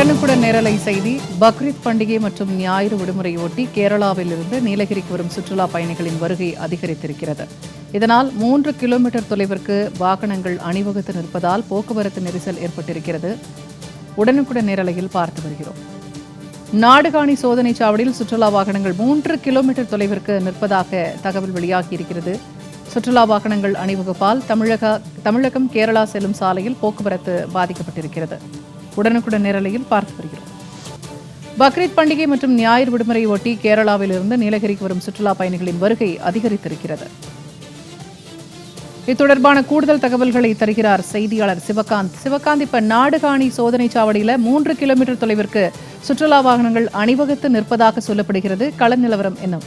உடனுக்குடன் நேரலை செய்தி. பக்ரீத் பண்டிகை மற்றும் ஞாயிறு விடுமுறையொட்டி கேரளாவில் இருந்து நீலகிரிக்கு வரும் சுற்றுலா பயணிகளின் வருகை அதிகரித்திருக்கிறது. இதனால் 3 கிலோமீட்டர் தொலைவிற்கு வாகனங்கள் அணிவகுத்து நிற்பதால் போக்குவரத்து நெரிசல் ஏற்பட்டிருக்கிறது. உடனுக்குடன் நேரலையில் பார்த்து வருகிறோம். நாடுகாணி சோதனை சாவடியில் சுற்றுலா வாகனங்கள் 3 கிலோமீட்டர் தொலைவிற்கு நிற்பதாக தகவல் வெளியாகியிருக்கிறது. சுற்றுலா வாகனங்கள் அணிவகுப்பால் தமிழகம் கேரளா செல்லும் சாலையில் போக்குவரத்து பாதிக்கப்பட்டிருக்கிறது. உடனுக்குடன் நேரலையில் பார்த்து வருகிறோம். பக்ரீத் பண்டிகை மற்றும் ஞாயிறு விடுமுறையை ஒட்டி கேரளாவில் இருந்து நீலகிரிக்கு வரும் சுற்றுலா பயணிகளின் வருகை அதிகரித்திருக்கிறது. இது தொடர்பான கூடுதல் தகவல்களை தருகிறார் செய்தியாளர் சிவகாந்த். இப்ப நாடுகாணி சோதனை சாவடியில 3 கிலோமீட்டர் தொலைவிற்கு சுற்றுலா வாகனங்கள் அணிவகுத்து நிற்பதாக சொல்லப்படுகிறது. கள நிலவரம் என்ன?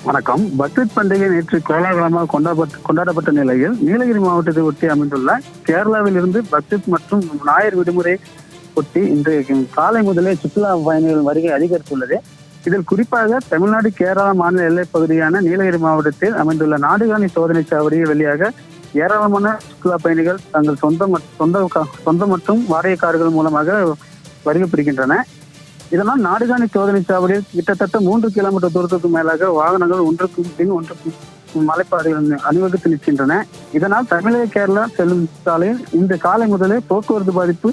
வணக்கம். பக்ரீத் பண்டிகை நேற்று கோலாகலமாக கொண்டாடப்பட்ட நிலையில் நீலகிரி மாவட்டத்தை ஒட்டி அமைந்துள்ள கேரளாவில் இருந்து பக்ரீத் மற்றும் ஞாயிறு விடுமுறை ஒட்டி இன்று காலை முதலே சுற்றுலா பயணிகள் வருகை அதிகரித்துள்ளது. இதில் குறிப்பாக தமிழ்நாடு கேரளா மாநில எல்லைப் பகுதியான நீலகிரி மாவட்டத்தில் அமைந்துள்ள நாடுகாணி சோதனை சாவடியில் வெளியாக ஏராளமான சுற்றுலா பயணிகள் தங்கள் சொந்த மற்றும் வாடகை கார்கள் மூலமாக வருகை புரிகின்றன. இதனால் நாடுகாணி சோதனை சாவடியில் கிட்டத்தட்ட 3 கிலோமீட்டர் தூரத்துக்கு மேலாக வாகனங்கள் ஒன்றுக்கும் மலைப்பாதைகள் அணிவகுத்து நிற்கின்றன. இதனால் தமிழக கேரளா செல்லும் சாலையில் இந்த காலை முதலே போக்குவரத்து பாதிப்பு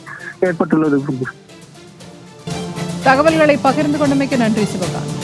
ஏற்பட்டுள்ளது. தகவல்களை பகிர்ந்து கொண்டமைக்கு நன்றி சிவகாந்த்.